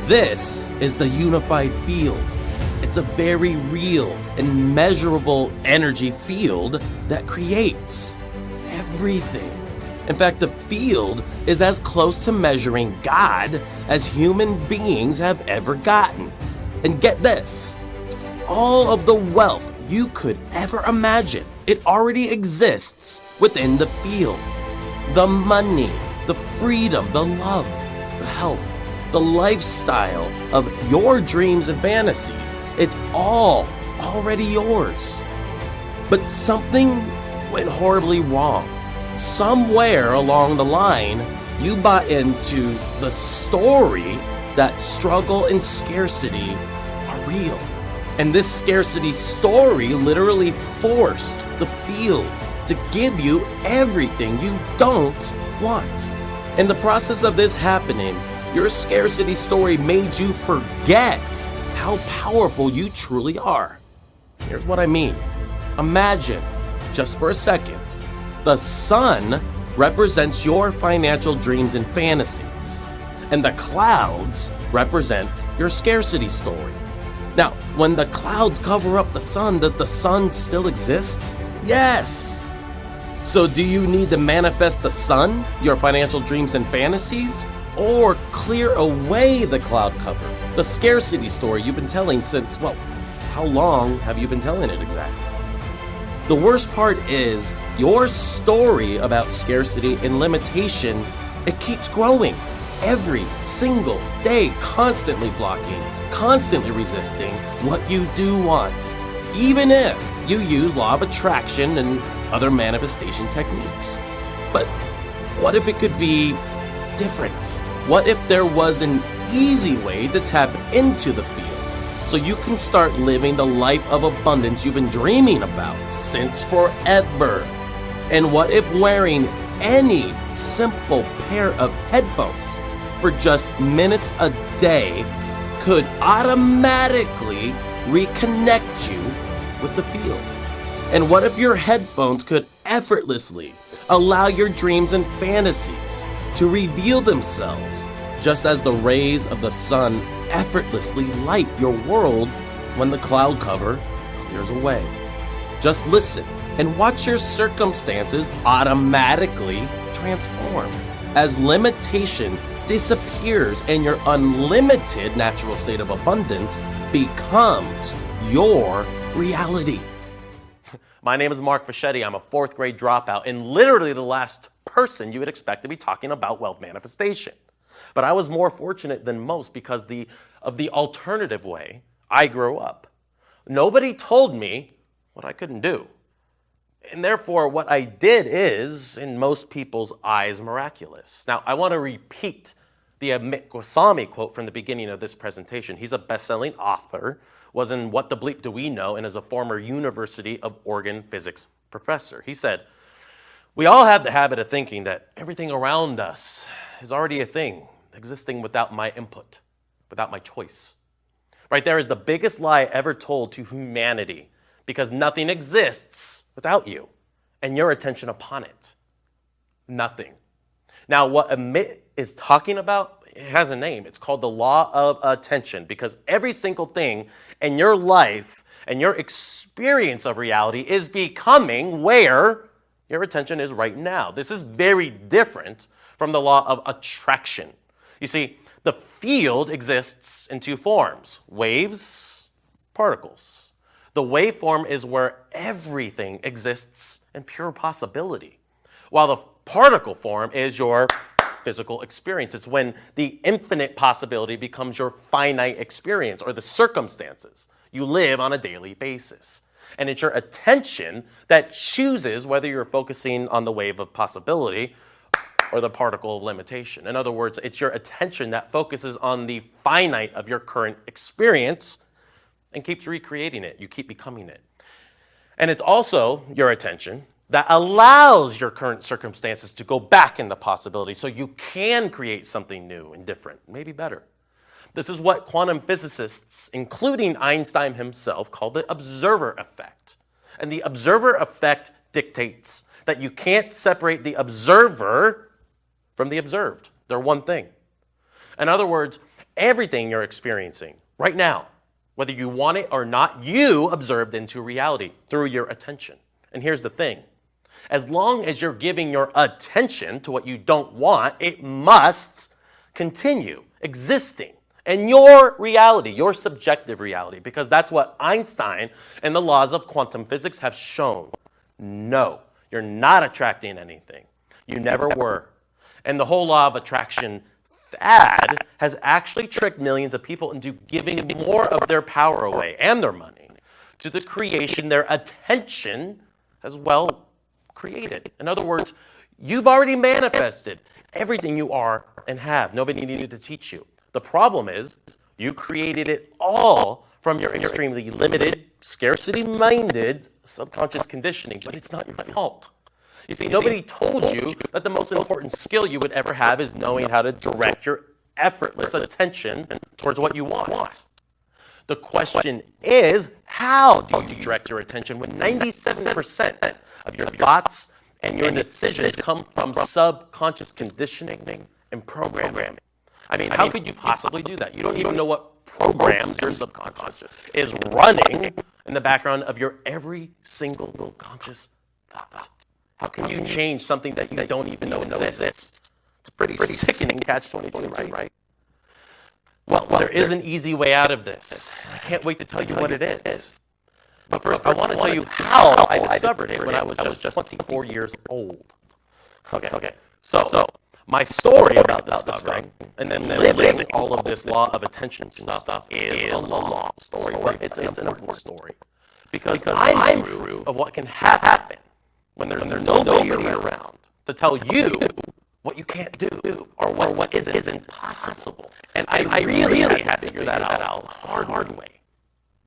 This is the unified field. It's a very real and measurable energy field that creates everything. In fact, the field is as close to measuring God as human beings have ever gotten. And get this, all of the wealth you could ever imagine, it already exists within the field. The money, the freedom, the love, the health, the lifestyle of your dreams and fantasies, it's all already yours. But something went horribly wrong. Somewhere along the line, you bought into the story that struggle and scarcity are real. And this scarcity story literally forced the field to give you everything you don't want. In the process of this happening, your scarcity story made you forget how powerful you truly are. Here's what I mean. Imagine, just for a second, the sun represents your financial dreams and fantasies, and the clouds represent your scarcity story. Now, when the clouds cover up the sun, does the sun still exist? Yes! So do you need to manifest the sun, your financial dreams and fantasies, or clear away the cloud cover, the scarcity story you've been telling since, well, how long have you been telling it exactly? The worst part is, your story about scarcity and limitation, it keeps growing every single day, constantly blocking, constantly resisting what you do want, even if you use law of attraction and other manifestation techniques. But what if it could be different? What if there was an easy way to tap into the field so you can start living the life of abundance you've been dreaming about since forever? And what if wearing any simple pair of headphones for just minutes a day could automatically reconnect you with the field? And what if your headphones could effortlessly allow your dreams and fantasies to reveal themselves, just as the rays of the sun effortlessly light your world when the cloud cover clears away? Just listen and watch your circumstances automatically transform as limitation disappears and your unlimited natural state of abundance becomes your reality. My name is Mark Fischetti. I'm a fourth grade dropout and literally the last person you would expect to be talking about wealth manifestation. But I was more fortunate than most because of the alternative way I grew up. Nobody told me what I couldn't do. And therefore, what I did is, in most people's eyes, miraculous. Now, I want to repeat the Amit Goswami quote from the beginning of this presentation. He's a best-selling author, was in What the Bleep Do We Know, and is a former University of Oregon physics professor. He said, "We all have the habit of thinking that everything around us is already a thing, existing without my input, without my choice." Right there is the biggest lie ever told to humanity, because nothing exists without you and your attention upon it. Nothing. Now, what Amit is talking about, it has a name. It's called the law of attention, because every single thing in your life and your experience of reality is becoming where your attention is right now. This is very different from the law of attraction. You see, the field exists in two forms: waves, particles. The waveform is where everything exists in pure possibility, while the particle form is your physical experience. It's when the infinite possibility becomes your finite experience, or the circumstances you live on a daily basis. And it's your attention that chooses whether you're focusing on the wave of possibility or the particle of limitation. In other words, it's your attention that focuses on the finite of your current experience and keeps recreating it. You keep becoming it. And it's also your attention that allows your current circumstances to go back into possibility so you can create something new and different, maybe better. This is what quantum physicists, including Einstein himself, call the observer effect. And the observer effect dictates that you can't separate the observer from the observed. They're one thing. In other words, Everything you're experiencing right now, whether you want it or not, you observed into reality through your attention. And here's the thing. As long as you're giving your attention to what you don't want, it must continue existing in your reality, your subjective reality, because that's what Einstein and the laws of quantum physics have shown. No, you're not attracting anything. You never were. And the whole law of attraction fad has actually tricked millions of people into giving more of their power away and their money to the creation their attention has well created. In other words, you've already manifested everything you are and have. Nobody needed to teach you. The problem is you created it all from your extremely limited, scarcity-minded subconscious conditioning, but it's not your fault. You see, nobody told you that the most important skill you would ever have is knowing how to direct your effortless attention towards what you want. The question is, how do you direct your attention when 97% of your thoughts and your decisions come from subconscious conditioning and programming? I mean, how could you possibly do that? You don't even know what programs your subconscious is running in the background of your every single conscious thought. How can you change something that you don't even know exists? It's a pretty sickening catch-22, right? Well, there is an easy way out of this. I can't wait to tell you what it is. But first, I want to tell you how I discovered it when I was just 24 years old. Okay. So my story about discovering and then living all of this law of attention stuff is a long story, but it's an important story. Because I'm proof of what can happen when there's nobody around to tell you what you can't do or what isn't possible. And I really had to figure that out the hard way.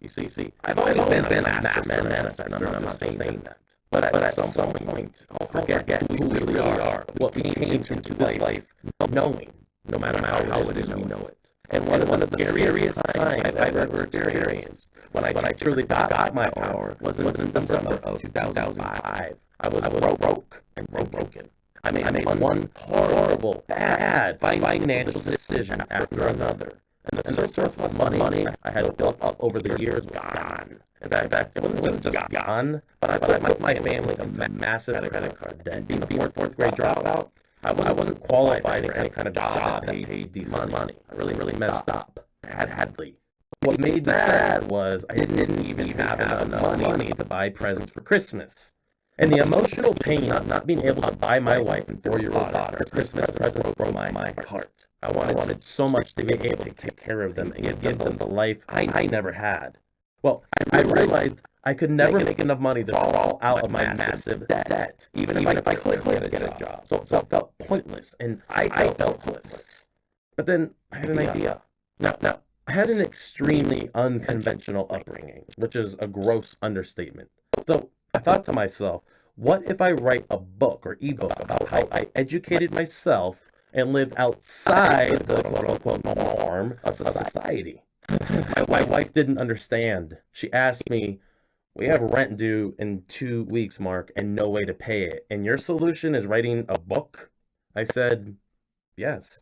You see, I've always been a master manifestor, I'm not saying that. But at some point, I'll forget who we really are, what we came into this life knowing, no matter how it is we know it. And one of the scariest times I've ever experienced, when I truly got my power, was in December of 2005. I was broke and broken. I made one horrible, bad financial decision after another. And the surplus of money I had built up over the years was gone. In fact, it wasn't just gone, but I put my family in massive credit card debt. Being a fourth grade dropout, I wasn't qualified for any kind of job that paid decent money. I really messed up badly. What made me sad was I didn't even have enough money to buy presents for Christmas. And the emotional pain of not being able to buy my wife and 4-year-old daughter a Christmas present broke my heart. I wanted so much to be able to take care of them and give them the life I never had. Well, I realized I could never make enough money to fall out of my massive debt, even if I could get a job. So it felt pointless, and I felt hopeless. But then I had an idea. Now, I had an extremely unconventional upbringing, which is a gross understatement. So I thought to myself, what if I write a book or ebook about how I educated myself and lived outside the quote-unquote norm of society? My wife didn't understand. She asked me, we have rent due in 2 weeks, Mark, and no way to pay it. And your solution is writing a book? I said, yes.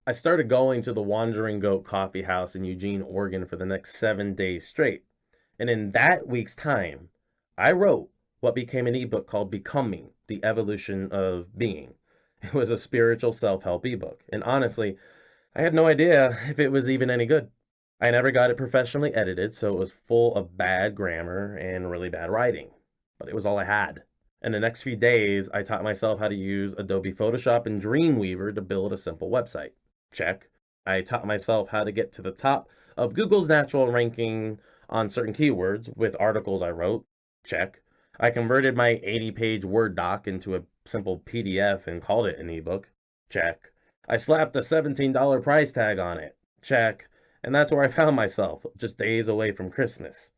I started going to the Wandering Goat Coffee House in Eugene, Oregon for the next 7 days straight. And in that week's time, I wrote what became an ebook called Becoming, the Evolution of Being. It was a spiritual self-help ebook. And honestly, I had no idea if it was even any good. I never got it professionally edited, so it was full of bad grammar and really bad writing. But it was all I had. In the next few days, I taught myself how to use Adobe Photoshop and Dreamweaver to build a simple website. Check. I taught myself how to get to the top of Google's natural ranking on certain keywords with articles I wrote. Check. I converted my 80-page Word doc into a simple PDF and called it an ebook. Check. I slapped a $17 price tag on it. Check. And that's where I found myself, just days away from Christmas.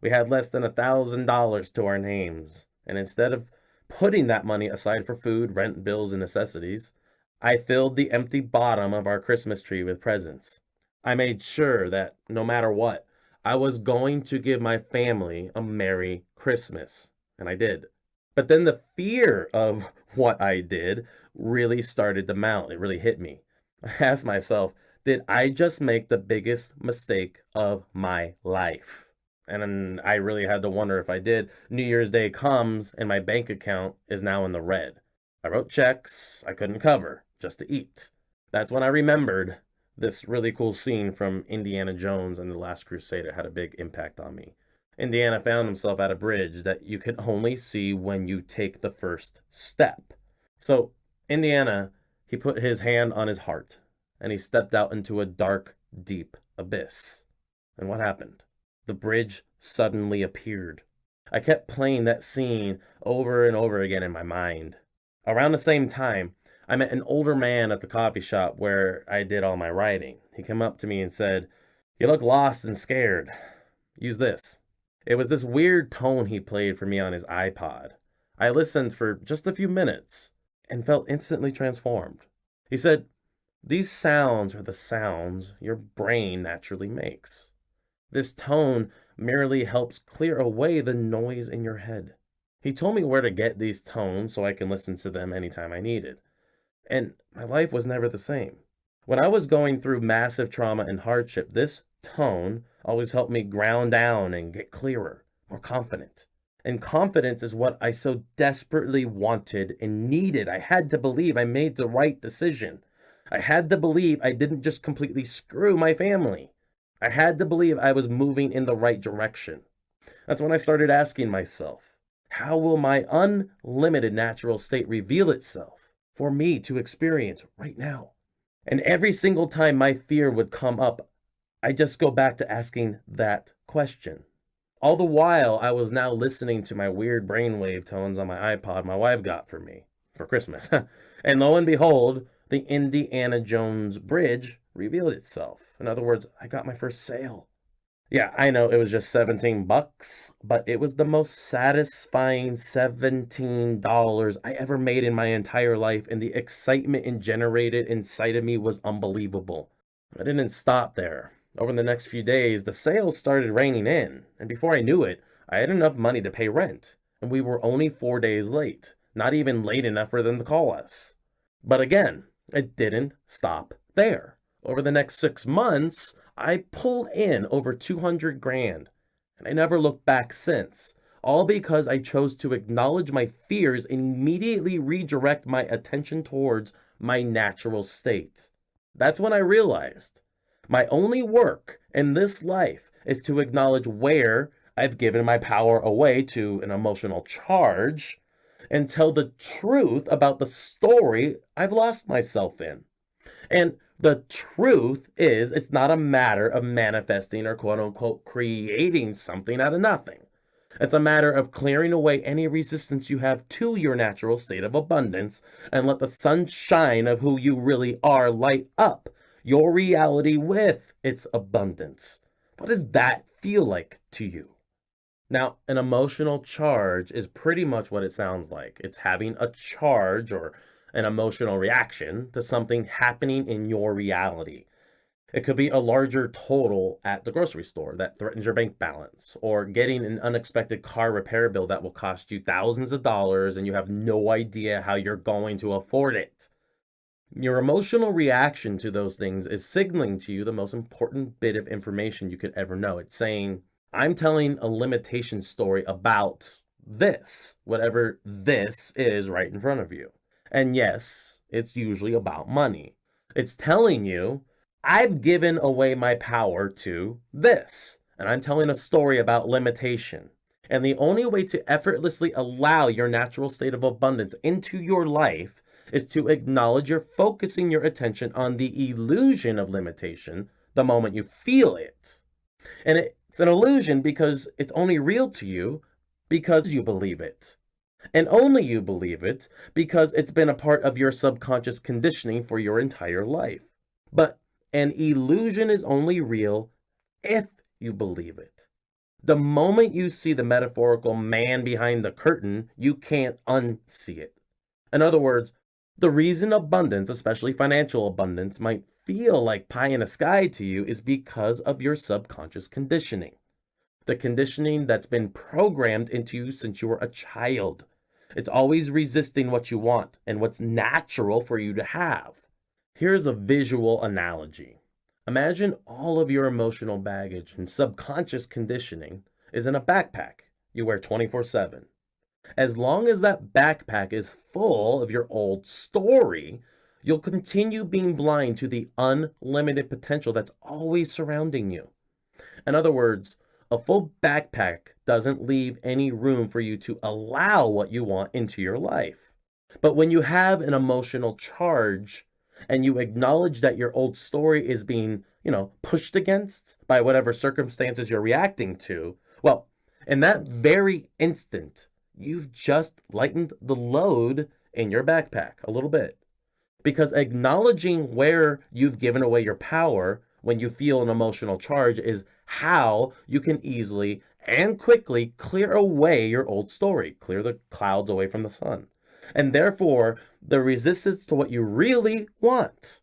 We had less than $1,000 to our names, and instead of putting that money aside for food, rent, bills, and necessities, I filled the empty bottom of our Christmas tree with presents. I made sure that, no matter what, I was going to give my family a Merry Christmas, and I did. But then the fear of what I did really started to mount. It really hit me. I asked myself, did I just make the biggest mistake of my life? And then I really had to wonder if I did. New Year's Day comes and my bank account is now in the red. I wrote checks I couldn't cover just to eat. That's when I remembered this really cool scene from Indiana Jones and the Last Crusade. It had a big impact on me. Indiana found himself at a bridge that you can only see when you take the first step. So, Indiana, he put his hand on his heart and he stepped out into a dark, deep abyss. And what happened? The bridge suddenly appeared. I kept playing that scene over and over again in my mind. Around the same time, I met an older man at the coffee shop where I did all my writing. He came up to me and said, "You look lost and scared. Use this." It was this weird tone he played for me on his iPod. I listened for just a few minutes and felt instantly transformed. He said, "These sounds are the sounds your brain naturally makes. This tone merely helps clear away the noise in your head." He told me where to get these tones so I can listen to them anytime I needed. And my life was never the same. When I was going through massive trauma and hardship, this tone always helped me ground down and get clearer, more confident. And confidence is what I so desperately wanted and needed. I had to believe I made the right decision. I had to believe I didn't just completely screw my family. I had to believe I was moving in the right direction. That's when I started asking myself, how will my unlimited natural state reveal itself for me to experience right now? And every single time my fear would come up, I just go back to asking that question. All the while, I was now listening to my weird brainwave tones on my iPod my wife got for me for Christmas. And lo and behold, the Indiana Jones bridge revealed itself. In other words, I got my first sale. Yeah, I know it was just $17, but it was the most satisfying $17 I ever made in my entire life, and the excitement it generated inside of me was unbelievable. I didn't stop there. Over the next few days, the sales started raining in, and before I knew it, I had enough money to pay rent, and we were only 4 days late, not even late enough for them to call us. But again, it didn't stop there. Over the next 6 months, I pulled in over 200 grand, and I never looked back since, all because I chose to acknowledge my fears and immediately redirect my attention towards my natural state. That's when I realized my only work in this life is to acknowledge where I've given my power away to an emotional charge and tell the truth about the story I've lost myself in. And the truth is, it's not a matter of manifesting or quote unquote creating something out of nothing. It's a matter of clearing away any resistance you have to your natural state of abundance and let the sunshine of who you really are light up your reality with its abundance. What does that feel like to you? Now, an emotional charge is pretty much what it sounds like. It's having a charge or an emotional reaction to something happening in your reality. It could be a larger total at the grocery store that threatens your bank balance, or getting an unexpected car repair bill that will cost you thousands of dollars and you have no idea how you're going to afford it. Your emotional reaction to those things is signaling to you the most important bit of information you could ever know. It's saying, I'm telling a limitation story about this, whatever this is right in front of you. And yes, it's usually about money. It's telling you, I've given away my power to this. And I'm telling a story about limitation. And the only way to effortlessly allow your natural state of abundance into your life is to acknowledge you're focusing your attention on the illusion of limitation the moment you feel it. And it's an illusion because it's only real to you because you believe it. And only you believe it because it's been a part of your subconscious conditioning for your entire life. But an illusion is only real if you believe it. The moment you see the metaphorical man behind the curtain, you can't unsee it. In other words, the reason abundance, especially financial abundance, might feel like pie in the sky to you is because of your subconscious conditioning. The conditioning that's been programmed into you since you were a child. It's always resisting what you want and what's natural for you to have. Here's a visual analogy. Imagine all of your emotional baggage and subconscious conditioning is in a backpack you wear 24/7. As long as that backpack is full of your old story, you'll continue being blind to the unlimited potential that's always surrounding you. In other words, a full backpack doesn't leave any room for you to allow what you want into your life. But when you have an emotional charge and you acknowledge that your old story is being, pushed against by whatever circumstances you're reacting to, well, in that very instant, you've just lightened the load in your backpack a little bit. Because acknowledging where you've given away your power when you feel an emotional charge is how you can easily and quickly clear away your old story, clear the clouds away from the sun, and therefore the resistance to what you really want.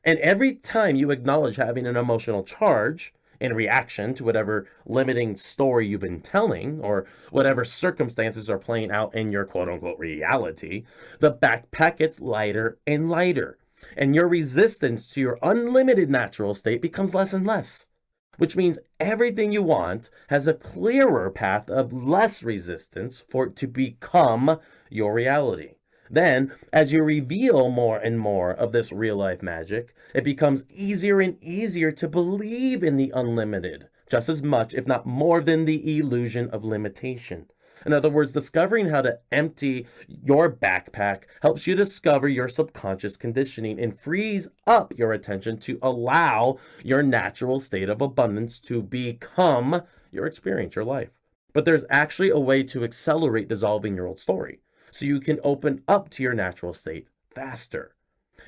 And every time you acknowledge having an emotional charge in reaction to whatever limiting story you've been telling or whatever circumstances are playing out in your quote unquote reality, the backpack gets lighter and lighter. And your resistance to your unlimited natural state becomes less and less, which means everything you want has a clearer path of less resistance for it to become your reality. Then, as you reveal more and more of this real life magic, it becomes easier and easier to believe in the unlimited, just as much, if not more, than the illusion of limitation. In other words, discovering how to empty your backpack helps you discover your subconscious conditioning and frees up your attention to allow your natural state of abundance to become your experience, your life. But there's actually a way to accelerate dissolving your old story so you can open up to your natural state faster.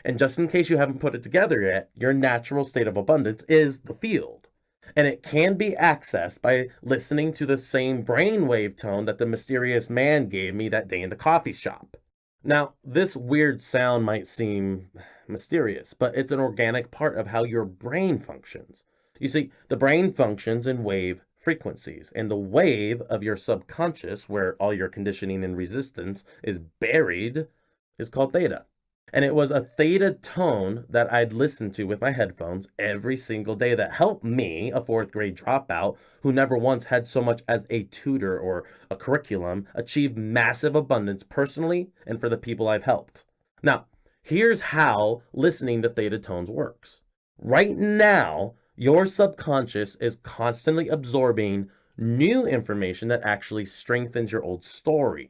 And just in case you haven't put it together yet, your natural state of abundance is the field. And it can be accessed by listening to the same brainwave tone that the mysterious man gave me that day in the coffee shop. Now, this weird sound might seem mysterious, but it's an organic part of how your brain functions. You see, the brain functions in wave frequencies, and the wave of your subconscious, where all your conditioning and resistance is buried, is called theta. And it was a theta tone that I'd listen to with my headphones every single day that helped me, a fourth grade dropout who never once had so much as a tutor or a curriculum, achieve massive abundance personally and for the people I've helped. Now, here's how listening to theta tones works. Right now, your subconscious is constantly absorbing new information that actually strengthens your old story.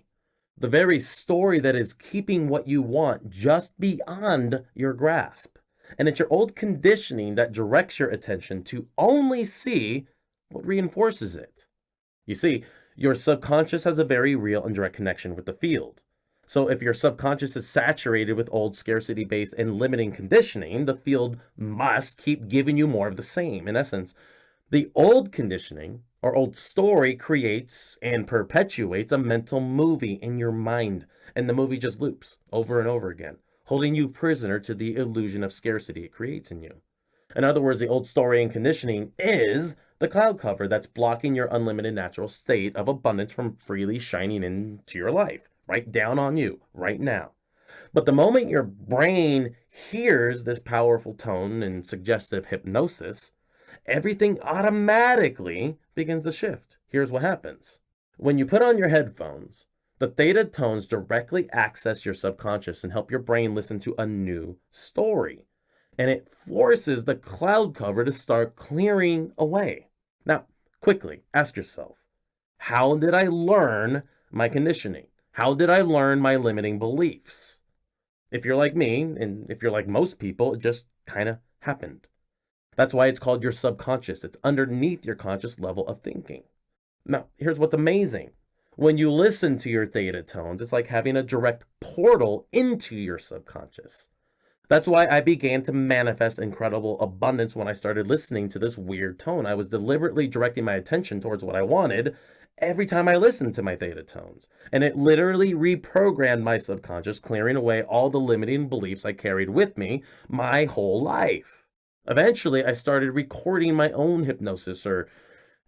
The very story that is keeping what you want just beyond your grasp. And it's your old conditioning that directs your attention to only see what reinforces it. You see, your subconscious has a very real and direct connection with the field. So if your subconscious is saturated with old scarcity-based and limiting conditioning, the field must keep giving you more of the same. In essence, the old conditioning or old story creates and perpetuates a mental movie in your mind, and the movie just loops over and over again, holding you prisoner to the illusion of scarcity it creates in you. In other words, the old story and conditioning is the cloud cover that's blocking your unlimited natural state of abundance from freely shining into your life, right down on you, right now. But the moment your brain hears this powerful tone and suggestive hypnosis, everything automatically begins to shift. Here's what happens. When you put on your headphones, the theta tones directly access your subconscious and help your brain listen to a new story. And it forces the cloud cover to start clearing away. Now, quickly ask yourself, how did I learn my conditioning? How did I learn my limiting beliefs? If you're like me, and if you're like most people, it just kind of happened. That's why it's called your subconscious. It's underneath your conscious level of thinking. Now, here's what's amazing. When you listen to your theta tones, it's like having a direct portal into your subconscious. That's why I began to manifest incredible abundance when I started listening to this weird tone. I was deliberately directing my attention towards what I wanted every time I listened to my theta tones. And it literally reprogrammed my subconscious, clearing away all the limiting beliefs I carried with me my whole life. Eventually, I started recording my own hypnosis or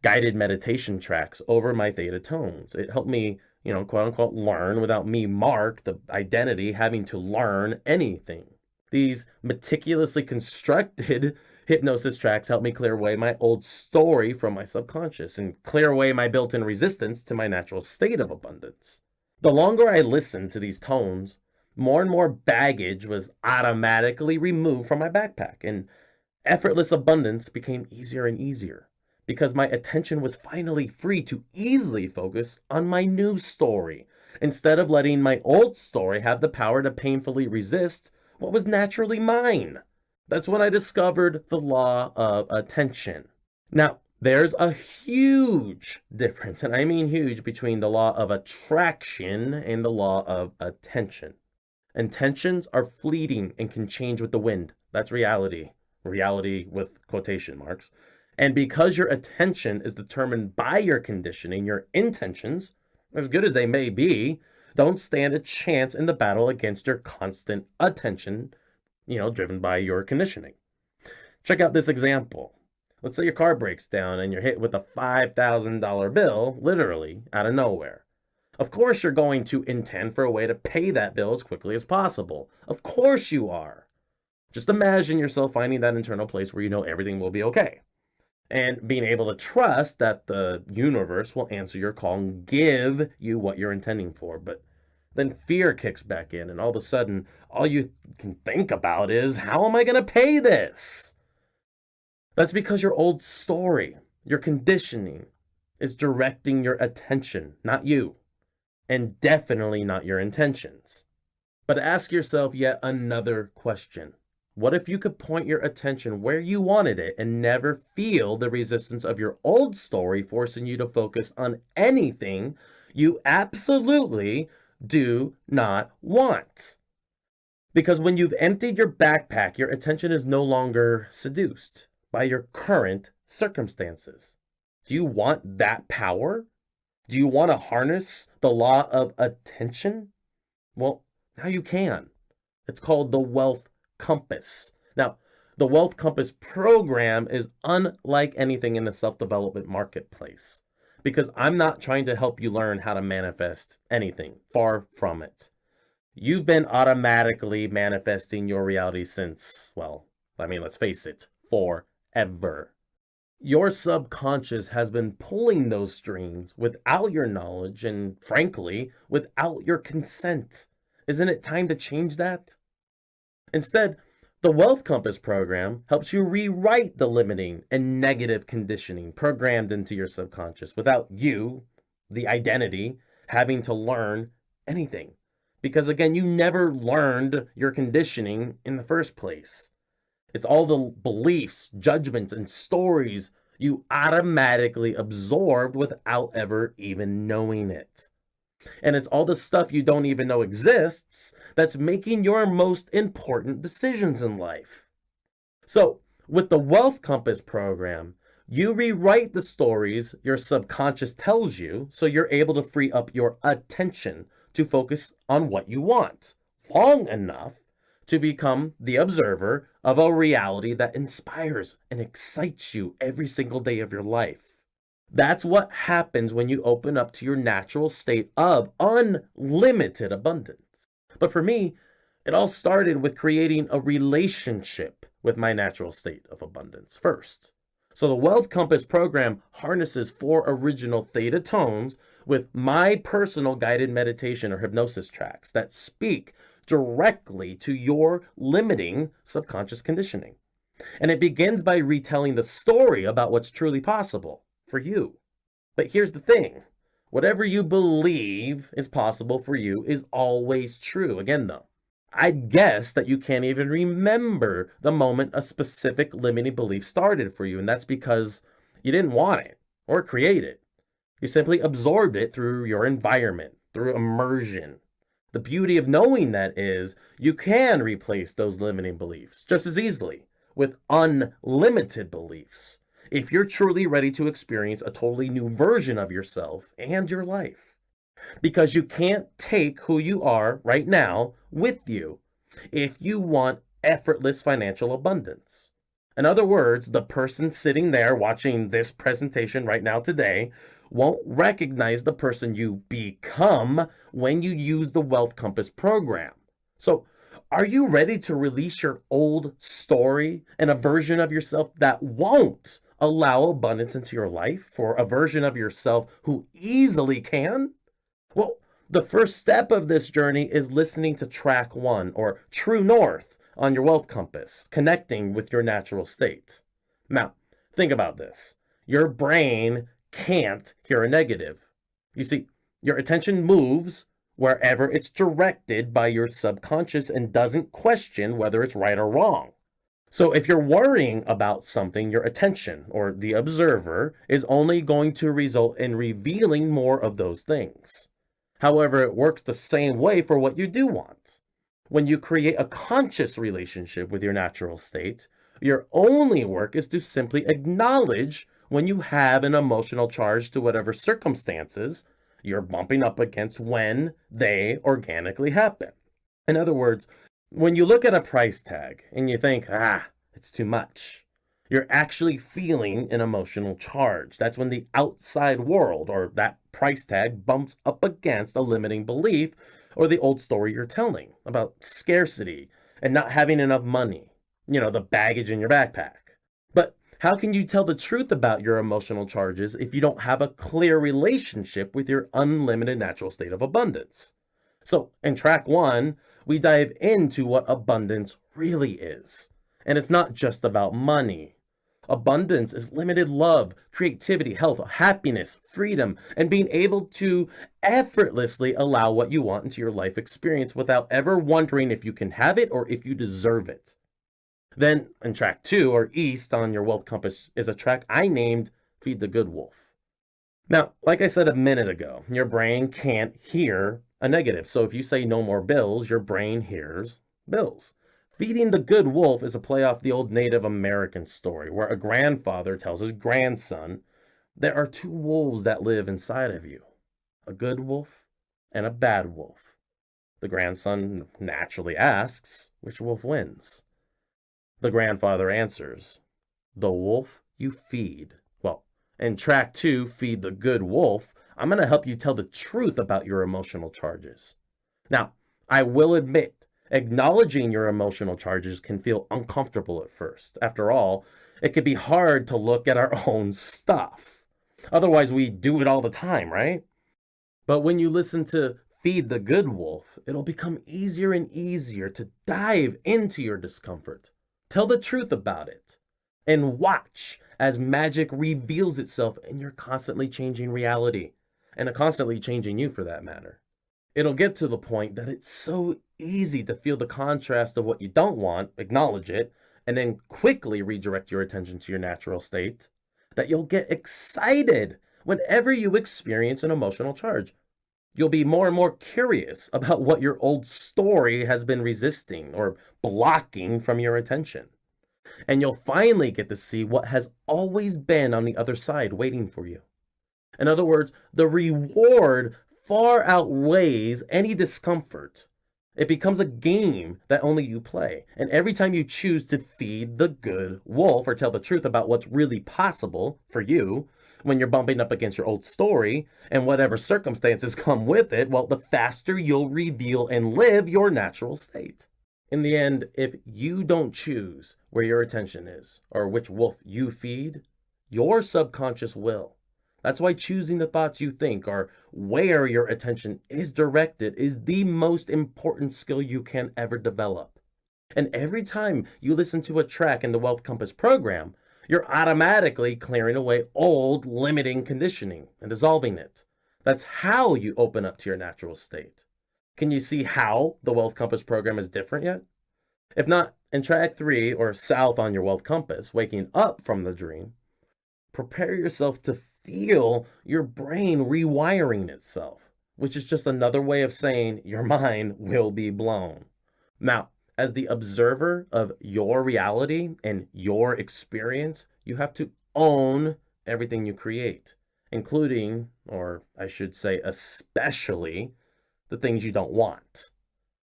guided meditation tracks over my theta tones. It helped me, quote unquote, learn without me, Mark, the identity, having to learn anything. These meticulously constructed Hypnosis tracks help me clear away my old story from my subconscious and clear away my built-in resistance to my natural state of abundance. The longer I listened to these tones, more and more baggage was automatically removed from my backpack, and effortless abundance became easier and easier because my attention was finally free to easily focus on my new story instead of letting my old story have the power to painfully resist what was naturally mine. That's when I discovered the law of attention. Now, there's a huge difference, and I mean huge, between the law of attraction and the law of attention. Intentions are fleeting and can change with the wind. That's reality. Reality with quotation marks. And because your attention is determined by your conditioning, your intentions, as good as they may be, don't stand a chance in the battle against your constant attention, driven by your conditioning. Check out this example. Let's say your car breaks down and you're hit with a $5,000 bill, literally, out of nowhere. Of course you're going to intend for a way to pay that bill as quickly as possible. Of course you are. Just imagine yourself finding that internal place where you know everything will be okay. And being able to trust that the universe will answer your call and give you what you're intending for. But then fear kicks back in, and all of a sudden, all you can think about is, how am I going to pay this? That's because your old story, your conditioning, is directing your attention, not you, and definitely not your intentions. But ask yourself yet another question. What if you could point your attention where you wanted it and never feel the resistance of your old story forcing you to focus on anything you absolutely do not want? Because when you've emptied your backpack, your attention is no longer seduced by your current circumstances. Do you want that power? Do you want to harness the law of attention? Well, now you can. It's called the Wealth Compass. Now, the Wealth Compass program is unlike anything in the self-development marketplace, because I'm not trying to help you learn how to manifest anything. Far from it. You've been automatically manifesting your reality since, let's face it, forever. Your subconscious has been pulling those strings without your knowledge and, frankly, without your consent. Isn't it time to change that? Instead, the Wealth Compass program helps you rewrite the limiting and negative conditioning programmed into your subconscious without you, the identity, having to learn anything. Because again, you never learned your conditioning in the first place. It's all the beliefs, judgments, and stories you automatically absorbed without ever even knowing it. And it's all the stuff you don't even know exists that's making your most important decisions in life. So, with the Wealth Compass program, you rewrite the stories your subconscious tells you so you're able to free up your attention to focus on what you want long enough to become the observer of a reality that inspires and excites you every single day of your life. That's what happens when you open up to your natural state of unlimited abundance. But for me, it all started with creating a relationship with my natural state of abundance first. So the Wealth Compass program harnesses 4 original theta tones with my personal guided meditation or hypnosis tracks that speak directly to your limiting subconscious conditioning. And it begins by retelling the story about what's truly possible for you. But here's the thing. Whatever you believe is possible for you is always true. Again, though, I'd guess that you can't even remember the moment a specific limiting belief started for you, and that's because you didn't want it or create it. You simply absorbed it through your environment, through immersion. The beauty of knowing that is you can replace those limiting beliefs just as easily with unlimited beliefs if you're truly ready to experience a totally new version of yourself and your life. Because you can't take who you are right now with you if you want effortless financial abundance. In other words, the person sitting there watching this presentation right now today won't recognize the person you become when you use the Wealth Compass program. So, Are you ready to release your old story and a version of yourself that won't allow abundance into your life for a version of yourself who easily can? Well, the first step of this journey is listening to track one, or True North, on your wealth compass, connecting with your natural state. Now, think about this. Your brain can't hear a negative. You see, your attention moves wherever it's directed by your subconscious and doesn't question whether it's right or wrong. So if you're worrying about something, your attention, or the observer, is only going to result in revealing more of those things. However, it works the same way for what you do want. When you create a conscious relationship with your natural state, your only work is to simply acknowledge when you have an emotional charge to whatever circumstances you're bumping up against when they organically happen. In other words, when you look at a price tag and you think, it's too much, you're actually feeling an emotional charge. That's when the outside world, or that price tag, bumps up against a limiting belief or the old story you're telling about scarcity and not having enough money, the baggage in your backpack. But how can you tell the truth about your emotional charges if you don't have a clear relationship with your unlimited natural state of abundance? So in track one, we dive into what abundance really is. And it's not just about money. Abundance is limited love, creativity, health, happiness, freedom, and being able to effortlessly allow what you want into your life experience without ever wondering if you can have it or if you deserve it. Then in track two, or east on your wealth compass, is a track I named Feed the Good Wolf. Now, like I said a minute ago, your brain can't hear a negative. So if you say no more bills, your brain hears bills. Feeding the Good Wolf is a play off the old Native American story where a grandfather tells his grandson, there are two wolves that live inside of you, a good wolf and a bad wolf. The grandson naturally asks, which wolf wins? The grandfather answers, the wolf you feed. Well, in track two, Feed the Good Wolf, I'm going to help you tell the truth about your emotional charges. Now, I will admit, acknowledging your emotional charges can feel uncomfortable at first. After all, it can be hard to look at our own stuff. Otherwise, we do it all the time, right? But when you listen to Feed the Good Wolf, it'll become easier and easier to dive into your discomfort. Tell the truth about it and watch as magic reveals itself in your constantly changing reality, and constantly changing you for that matter. It'll get to the point that it's so easy to feel the contrast of what you don't want, acknowledge it, and then quickly redirect your attention to your natural state, that you'll get excited whenever you experience an emotional charge. You'll be more and more curious about what your old story has been resisting or blocking from your attention. And you'll finally get to see what has always been on the other side waiting for you. In other words, the reward far outweighs any discomfort. It becomes a game that only you play. And every time you choose to feed the good wolf or tell the truth about what's really possible for you, when you're bumping up against your old story and whatever circumstances come with it, well, the faster you'll reveal and live your natural state. In the end, if you don't choose where your attention is or which wolf you feed, your subconscious will. That's why choosing the thoughts you think or where your attention is directed is the most important skill you can ever develop. And every time you listen to a track in the Wealth Compass program, you're automatically clearing away old limiting conditioning and dissolving it. That's how you open up to your natural state. Can you see how the Wealth Compass program is different yet? If not, in track 3 or south on your Wealth Compass, waking up from the dream, prepare yourself to feel your brain rewiring itself, which is just another way of saying your mind will be blown. Now, as the observer of your reality and your experience, you have to own everything you create, including, or I should say especially, the things you don't want.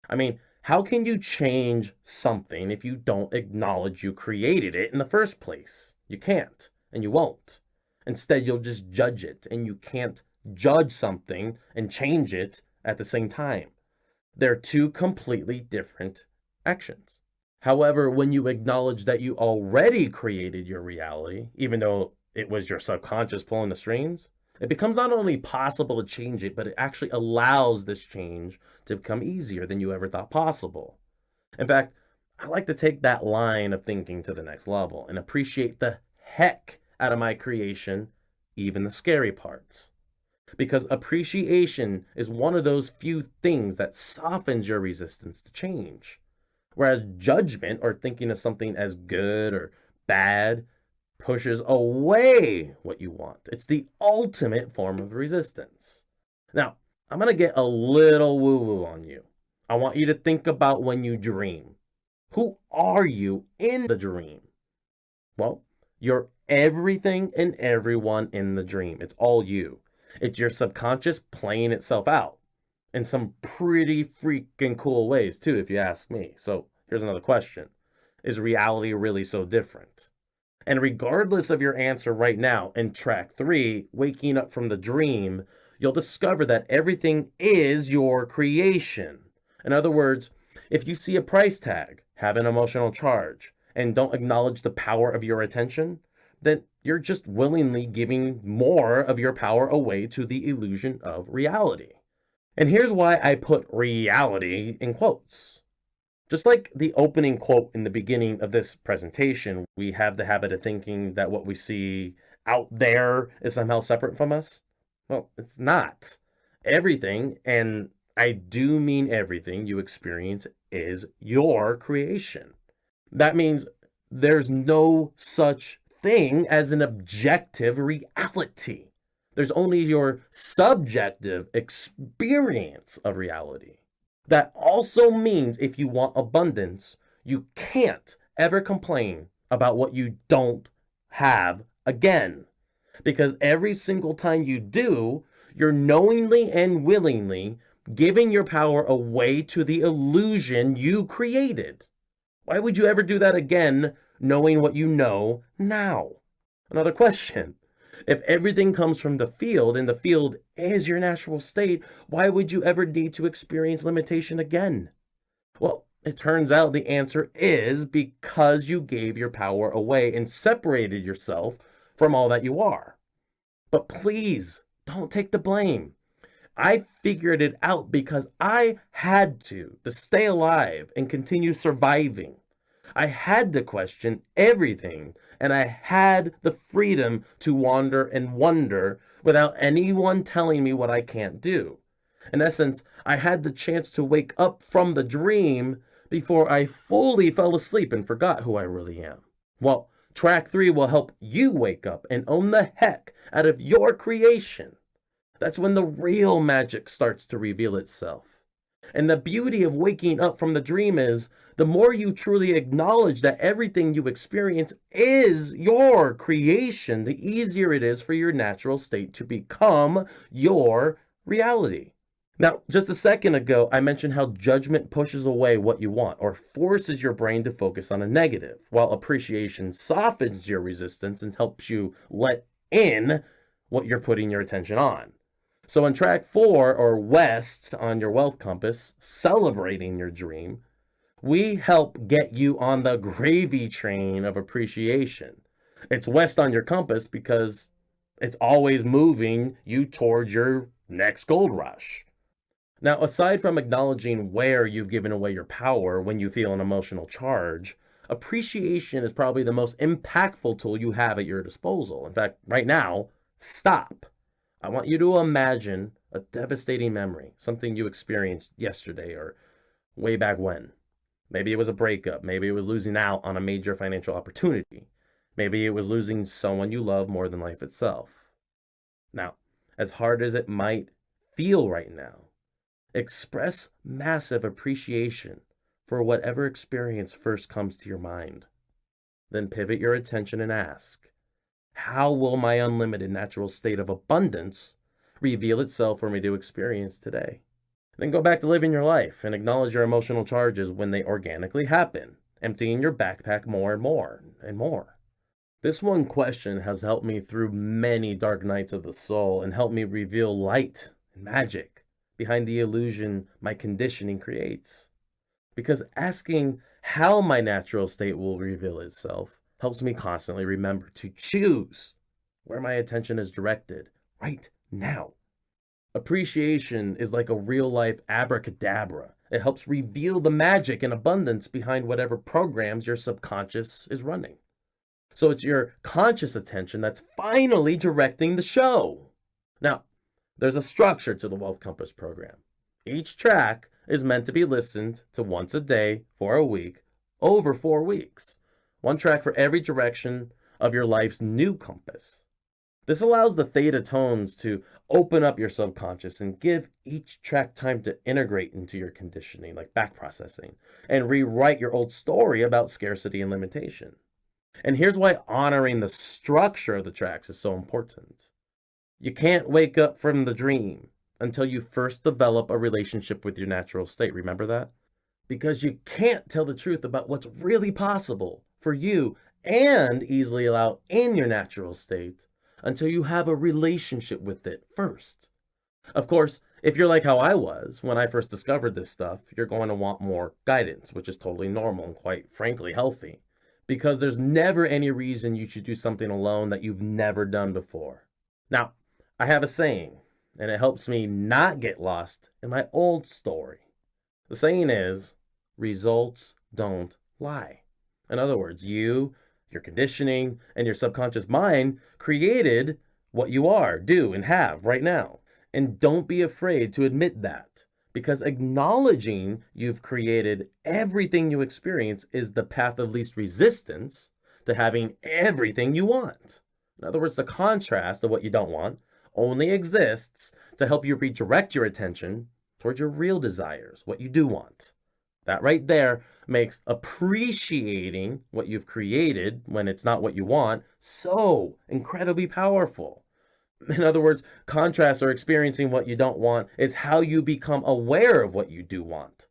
I mean, how can you change something if you don't acknowledge you created it in the first place? You can't, and you won't. Instead, you'll just judge it, and you can't judge something and change it at the same time. They're two completely different actions. However, when you acknowledge that you already created your reality, even though it was your subconscious pulling the strings, it becomes not only possible to change it, but it actually allows this change to become easier than you ever thought possible. In fact, I like to take that line of thinking to the next level and appreciate the heck out of my creation, even the scary parts. Because appreciation is one of those few things that softens your resistance to change. Whereas judgment or thinking of something as good or bad pushes away what you want. It's the ultimate form of resistance. Now, I'm going to get a little woo-woo on you. I want you to think about when you dream. Who are you in the dream? Well, you're everything and everyone in the dream. It's all you. It's your subconscious playing itself out in some pretty freaking cool ways too, if you ask me. So here's another question. Is reality really so different? And regardless of your answer right now, in track 3, waking up from the dream, you'll discover that everything is your creation. In other words, if you see a price tag, have an emotional charge, and don't acknowledge the power of your attention, then you're just willingly giving more of your power away to the illusion of reality. And here's why I put reality in quotes. Just like the opening quote in the beginning of this presentation, we have the habit of thinking that what we see out there is somehow separate from us. Well, it's not. Everything, and I do mean everything you experience, is your creation. That means there's no such thing as an objective reality. There's only your subjective experience of reality. That also means if you want abundance, you can't ever complain about what you don't have again. Because every single time you do, you're knowingly and willingly giving your power away to the illusion you created. Why would you ever do that again, knowing what you know now? Another question. If everything comes from the field and the field is your natural state, why would you ever need to experience limitation again? Well, it turns out the answer is because you gave your power away and separated yourself from all that you are. But please, don't take the blame. I figured it out because I had to stay alive and continue surviving. I had to question everything, and I had the freedom to wander and wonder without anyone telling me what I can't do. In essence, I had the chance to wake up from the dream before I fully fell asleep and forgot who I really am. Well, track 3 will help you wake up and own the heck out of your creation. That's when the real magic starts to reveal itself. And the beauty of waking up from the dream is the more you truly acknowledge that everything you experience is your creation, the easier it is for your natural state to become your reality. Now, just a second ago, I mentioned how judgment pushes away what you want or forces your brain to focus on a negative, while appreciation softens your resistance and helps you let in what you're putting your attention on. So in track 4, or west on your wealth compass, celebrating your dream, we help get you on the gravy train of appreciation. It's west on your compass because it's always moving you towards your next gold rush. Now, aside from acknowledging where you've given away your power when you feel an emotional charge, appreciation is probably the most impactful tool you have at your disposal. In fact, right now, stop. I want you to imagine a devastating memory, something you experienced yesterday or way back when. Maybe it was a breakup. Maybe it was losing out on a major financial opportunity. Maybe it was losing someone you love more than life itself. Now, as hard as it might feel right now, express massive appreciation for whatever experience first comes to your mind. Then pivot your attention and ask, how will my unlimited natural state of abundance reveal itself for me to experience today? Then go back to living your life and acknowledge your emotional charges when they organically happen, emptying your backpack more and more and more. This one question has helped me through many dark nights of the soul and helped me reveal light and magic behind the illusion my conditioning creates. because asking how my natural state will reveal itself helps me constantly remember to choose where my attention is directed right now. Appreciation is like a real life abracadabra. It helps reveal the magic and abundance behind whatever programs your subconscious is running. So it's your conscious attention that's finally directing the show. Now, there's a structure to the Wealth Compass program. Each track is meant to be listened to once a day for a week, over 4 weeks. One track for every direction of your life's new compass. This allows the theta tones to open up your subconscious and give each track time to integrate into your conditioning, like back processing, and rewrite your old story about scarcity and limitation. And here's why honoring the structure of the tracks is so important. You can't wake up from the dream until you first develop a relationship with your natural state. Remember that? Because you can't tell the truth about what's really possible for you and easily allow in your natural state until you have a relationship with it first. Of course, if you're like how I was when I first discovered this stuff, you're going to want more guidance, which is totally normal and quite frankly healthy, because there's never any reason you should do something alone that you've never done before. Now, I have a saying, and it helps me not get lost in my old story. The saying is, results don't lie. In other words, your conditioning, and your subconscious mind created what you are, do, and have right now. And don't be afraid to admit that, because acknowledging you've created everything you experience is the path of least resistance to having everything you want. In other words, the contrast of what you don't want only exists to help you redirect your attention towards your real desires, what you do want. That right there makes appreciating what you've created when it's not what you want so incredibly powerful. In other words, contrast or experiencing what you don't want is how you become aware of what you do want.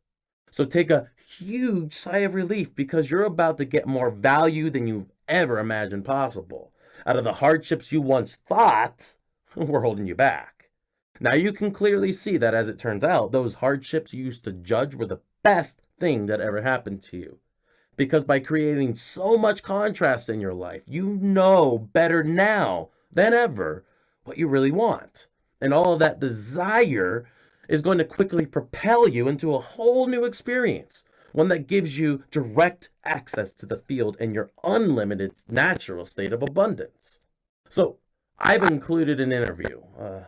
So take a huge sigh of relief because you're about to get more value than you've ever imagined possible out of the hardships you once thought were holding you back. Now you can clearly see that, as it turns out, those hardships you used to judge were the best thing that ever happened to you. Because by creating so much contrast in your life, you know better now than ever what you really want. And all of that desire is going to quickly propel you into a whole new experience, one that gives you direct access to the field and your unlimited natural state of abundance. So I've included an interview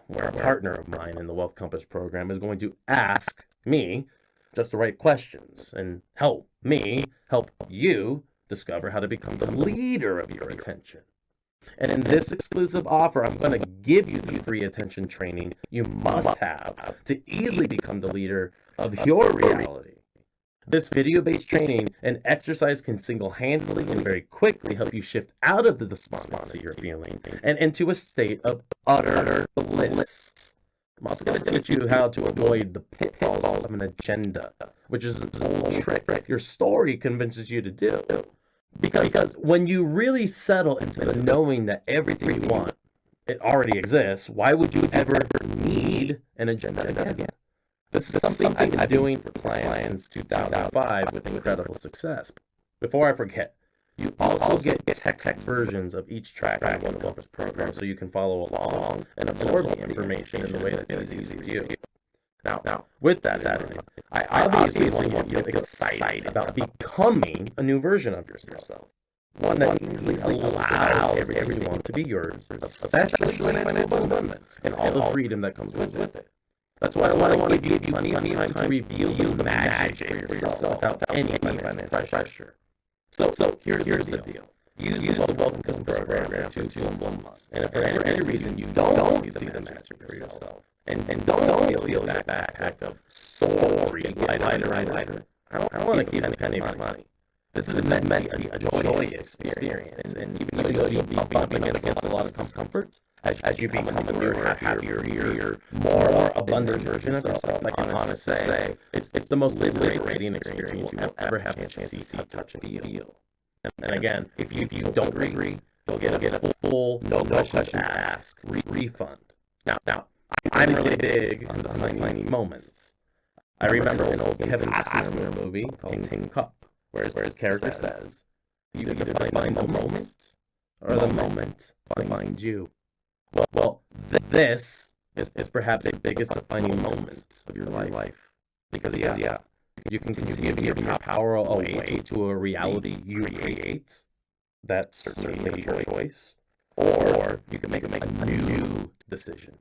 where a partner of mine in the Wealth Compass program is going to ask me just the right questions and help me help you discover how to become the leader of your attention. And in this exclusive offer, I'm going to give you the free attention training you must have to easily become the leader of your reality. This video-based training and exercise can single-handedly and very quickly help you shift out of the despondency you're feeling and into a state of utter bliss. I'm also going to teach you how to avoid the pitfalls of an agenda, which is an old trick your story convinces you to do. Because when you really settle into the knowing that everything you want, it already exists, why would you ever need an agenda again? This is something I've been doing for clients since 2005 with incredible success. Before I forget, you also get text versions of each track in the Wealth Compass program so you can follow along and absorb the information in the way that's easy for you. Now, with that in mind, I obviously want you to get excited about becoming a new version of yourself. One that easily allows everything you want to be yours, especially financial abundance and all the freedom that comes with it. That's why I want to give you plenty of time to reveal the magic for yourself without any financial pressure. So here's the deal. Use the Wealth Compass program for 2 full months. And if for any reason you don't see the magic for yourself, and don't feel that backpack of story lighter, I don't want to keep a penny of money. This is meant to be a joyous experience. And even though you'll be bumping up against a lot of discomfort, as you become a newer, happier, more abundant version of yourself, I can honestly say it's the most liberating experience you will ever have a chance to see, touch, and feel. And again, if you don't agree, you'll get a full, no questions asked refund. Now, I'm really big on the finding moments. I remember an old Kevin Costner movie called Tin Cup, where his character says, you either find the moment or the moment finds you. Well, this is perhaps the biggest defining moment of your life. Because, you can continue to give your power away to a reality you create. That's certainly your choice. Or you can make a new decision.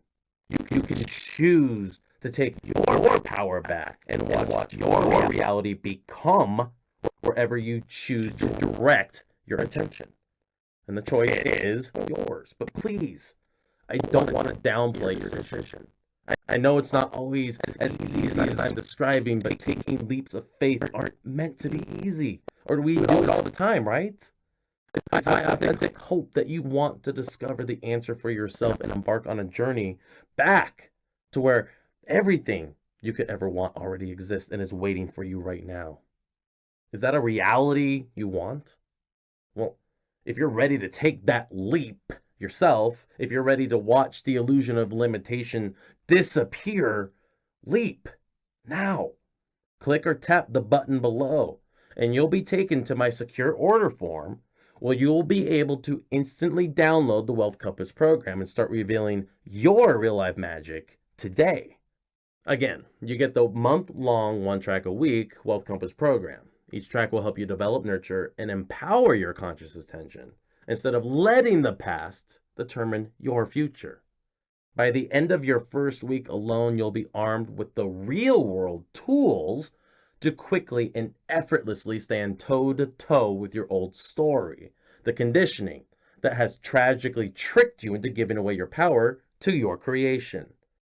You can choose to take your power back and watch your reality become wherever you choose to direct your attention. And the choice is yours. But please, I don't want to downplay your decision. I know it's not always as easy as I'm describing, but taking leaps of faith aren't meant to be easy. Or we do it all the time, right? It's my authentic hope that you want to discover the answer for yourself and embark on a journey back to where everything you could ever want already exists and is waiting for you right now. Is that a reality you want? Well, if you're ready to take that leap yourself, if you're ready to watch the illusion of limitation disappear, leap now. Click or tap the button below, and you'll be taken to my secure order form where you'll be able to instantly download the Wealth Compass program and start revealing your real life magic today. Again, you get the month-long 1-track-a-week Wealth Compass program. Each track will help you develop, nurture, and empower your conscious attention instead of letting the past determine your future. By the end of your first week alone, you'll be armed with the real-world tools to quickly and effortlessly stand toe-to-toe with your old story, the conditioning that has tragically tricked you into giving away your power to your creation.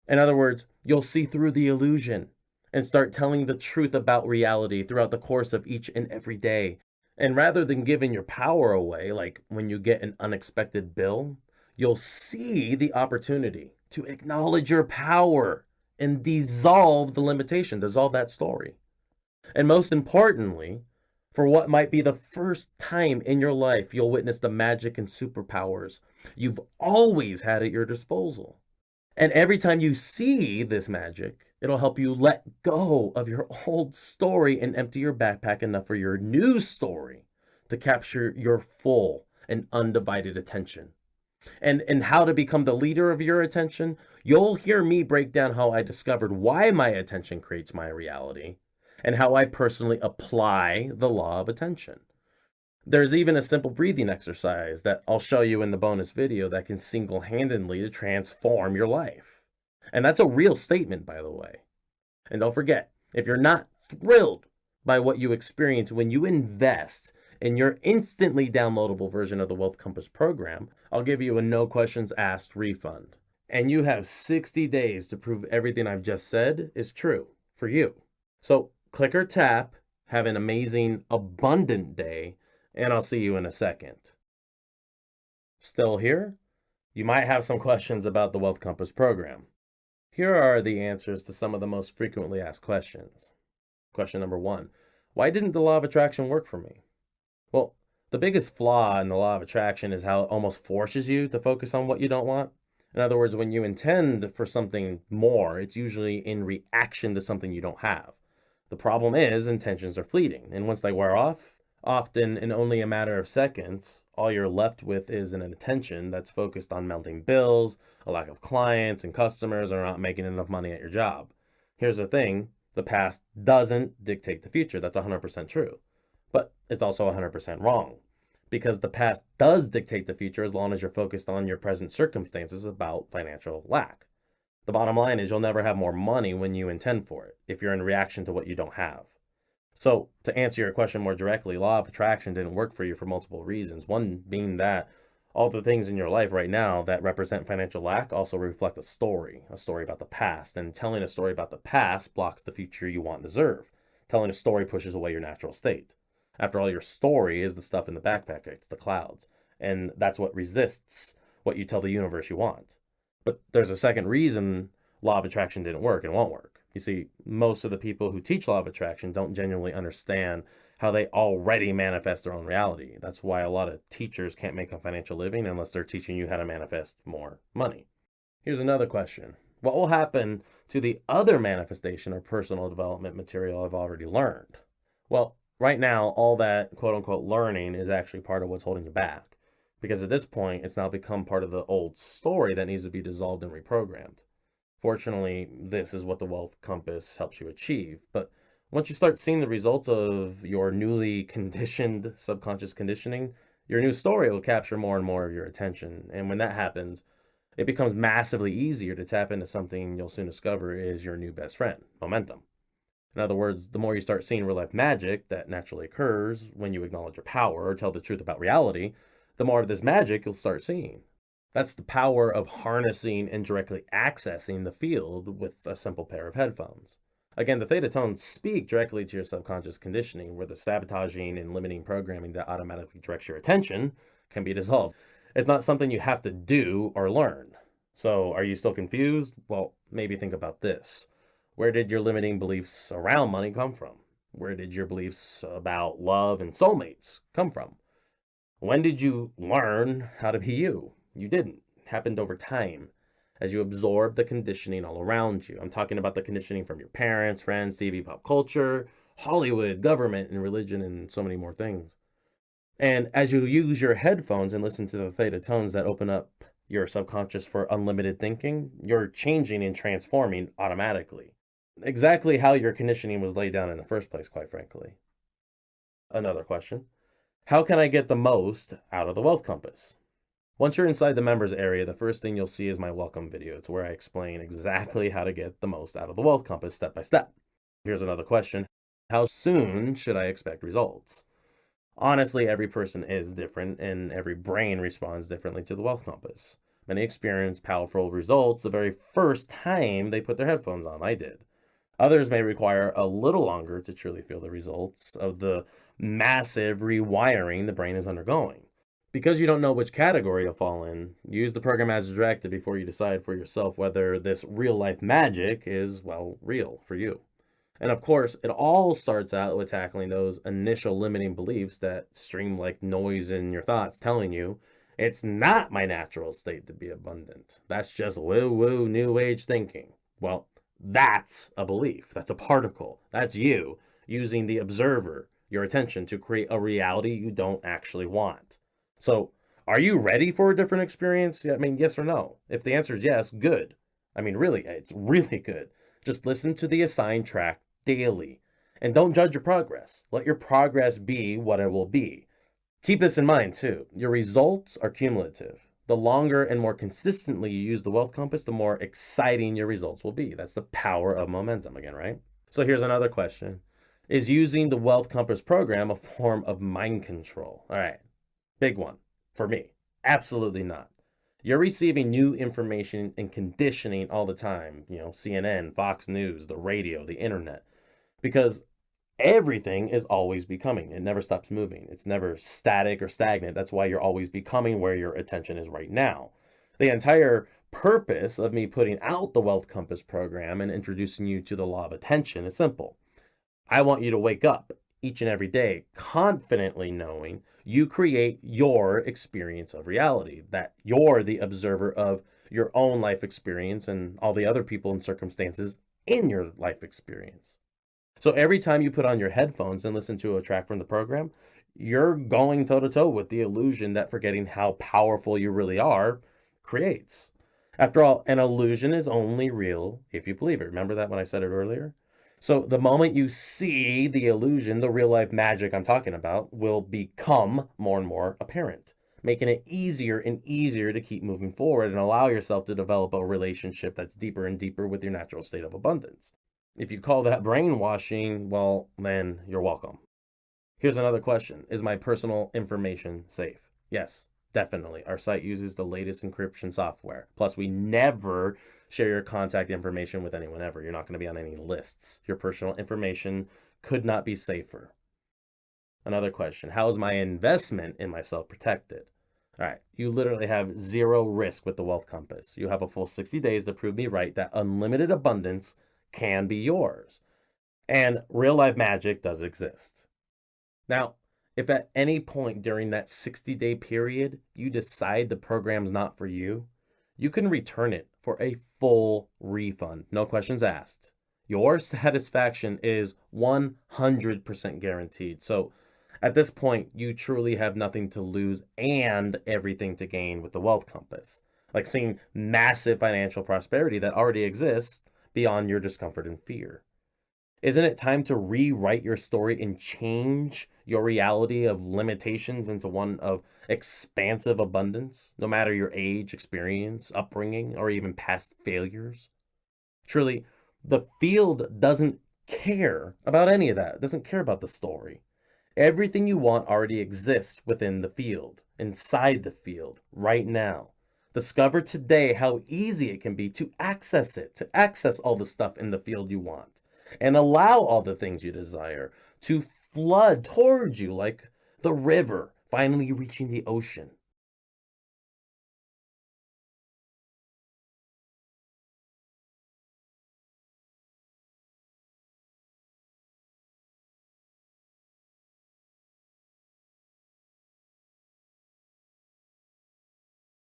In other words, you'll see through the illusion and start telling the truth about reality throughout the course of each and every day. And rather than giving your power away, like when you get an unexpected bill, you'll see the opportunity to acknowledge your power and dissolve the limitation, dissolve that story. And most importantly, for what might be the first time in your life, you'll witness the magic and superpowers you've always had at your disposal. And every time you see this magic, it'll help you let go of your old story and empty your backpack enough for your new story to capture your full and undivided attention. And how to become the leader of your attention, you'll hear me break down how I discovered why my attention creates my reality and how I personally apply the law of attention. There's even a simple breathing exercise that I'll show you in the bonus video that can single-handedly transform your life. And that's a real statement, by the way. And don't forget, if you're not thrilled by what you experience when you invest in your instantly downloadable version of the Wealth Compass program, I'll give you a no questions asked refund. And you have 60 days to prove everything I've just said is true for you. So click or tap, have an amazing, abundant day, and I'll see you in a second. Still here? You might have some questions about the Wealth Compass program. Here are the answers to some of the most frequently asked questions. Question number 1, why didn't the law of attraction work for me? Well, the biggest flaw in the law of attraction is how it almost forces you to focus on what you don't want. In other words, when you intend for something more, it's usually in reaction to something you don't have. The problem is intentions are fleeting, and once they wear off, often in only a matter of seconds, all you're left with is an attention that's focused on mounting bills, a lack of clients and customers, or not making enough money at your job. Here's the thing, the past doesn't dictate the future. That's 100% true. But it's also 100% wrong, because the past does dictate the future as long as you're focused on your present circumstances about financial lack. The bottom line is you'll never have more money when you intend for it, if you're in reaction to what you don't have. So to answer your question more directly, law of attraction didn't work for you for multiple reasons. One being that all the things in your life right now that represent financial lack also reflect a story about the past. And telling a story about the past blocks the future you want and deserve. Telling a story pushes away your natural state. After all, your story is the stuff in the backpack, it's the clouds. And that's what resists what you tell the universe you want. But there's a second reason law of attraction didn't work and won't work. You see, most of the people who teach law of attraction don't genuinely understand how they already manifest their own reality. That's why a lot of teachers can't make a financial living unless they're teaching you how to manifest more money. Here's another question. What will happen to the other manifestation or personal development material I've already learned? Well, right now, all that quote unquote learning is actually part of what's holding you back. Because at this point, it's now become part of the old story that needs to be dissolved and reprogrammed. Fortunately, this is what the Wealth Compass helps you achieve. But once you start seeing the results of your newly conditioned subconscious conditioning, your new story will capture more and more of your attention. And when that happens, it becomes massively easier to tap into something you'll soon discover is your new best friend, momentum. In other words, the more you start seeing real life magic that naturally occurs when you acknowledge your power or tell the truth about reality, the more of this magic you'll start seeing. That's the power of harnessing and directly accessing the field with a simple pair of headphones. Again, the theta tones speak directly to your subconscious conditioning, where the sabotaging and limiting programming that automatically directs your attention can be dissolved. It's not something you have to do or learn. So, are you still confused? Well, maybe think about this. Where did your limiting beliefs around money come from? Where did your beliefs about love and soulmates come from? When did you learn how to be you? You didn't. It happened over time as you absorb the conditioning all around you. I'm talking about the conditioning from your parents, friends, TV, pop culture, Hollywood, government, and religion, and so many more things. And as you use your headphones and listen to the theta tones that open up your subconscious for unlimited thinking, you're changing and transforming automatically. Exactly how your conditioning was laid down in the first place, quite frankly. Another question. How can I get the most out of the Wealth Compass? Once you're inside the members area, the first thing you'll see is my welcome video. It's where I explain exactly how to get the most out of the Wealth Compass step by step. Here's another question. How soon should I expect results? Honestly, every person is different and every brain responds differently to the Wealth Compass. Many experience powerful results the very first time they put their headphones on. I did. Others may require a little longer to truly feel the results of the massive rewiring the brain is undergoing. Because you don't know which category you'll fall in, use the program as directed before you decide for yourself whether this real life magic is, well, real for you. And of course, it all starts out with tackling those initial limiting beliefs that stream like noise in your thoughts telling you, it's not my natural state to be abundant. That's just woo-woo new age thinking. Well, that's a belief. That's a particle. That's you using the observer, your attention, to create a reality you don't actually want. So, are you ready for a different experience? I mean, yes or no? If the answer is yes, good. I mean, really, it's really good. Just listen to the assigned track daily. And don't judge your progress. Let your progress be what it will be. Keep this in mind, too. Your results are cumulative. The longer and more consistently you use the Wealth Compass, the more exciting your results will be. That's the power of momentum again, right? So here's another question. Is using the Wealth Compass program a form of mind control? All right. Big one for me. Absolutely not. You're receiving new information and conditioning all the time. CNN, Fox News, the radio, the internet. Because everything is always becoming. It never stops moving. It's never static or stagnant. That's why you're always becoming where your attention is right now. The entire purpose of me putting out the Wealth Compass program and introducing you to the law of attention is simple. I want you to wake up each and every day confidently knowing you create your experience of reality, that you're the observer of your own life experience and all the other people and circumstances in your life experience. So every time you put on your headphones and listen to a track from the program, you're going toe to toe with the illusion that forgetting how powerful you really are creates. After all, an illusion is only real if you believe it. Remember that when I said it earlier? So the moment you see the illusion, the real life magic I'm talking about will become more and more apparent, making it easier and easier to keep moving forward and allow yourself to develop a relationship that's deeper and deeper with your natural state of abundance. If you call that brainwashing, well, then you're welcome. Here's another question. Is my personal information safe? Yes, definitely. Our site uses the latest encryption software. Plus, we never share your contact information with anyone ever. You're not going to be on any lists. Your personal information could not be safer. Another question. How is my investment in myself protected? All right. You literally have zero risk with the Wealth Compass. You have a full 60 days to prove me right that unlimited abundance can be yours. And real life magic does exist. Now, if at any point during that 60-day period you decide the program's not for you, you can return it for a full refund. No questions asked. Your satisfaction is 100% guaranteed. So at this point, you truly have nothing to lose and everything to gain with the Wealth Compass. Like seeing massive financial prosperity that already exists beyond your discomfort and fear. Isn't it time to rewrite your story and change your reality of limitations into one of expansive abundance, no matter your age, experience, upbringing, or even past failures? Truly, the field doesn't care about any of that. It doesn't care about the story. Everything you want already exists within the field, inside the field, right now. Discover today how easy it can be to access it, to access all the stuff in the field you want, and allow all the things you desire to flood towards you like the river finally reaching the ocean.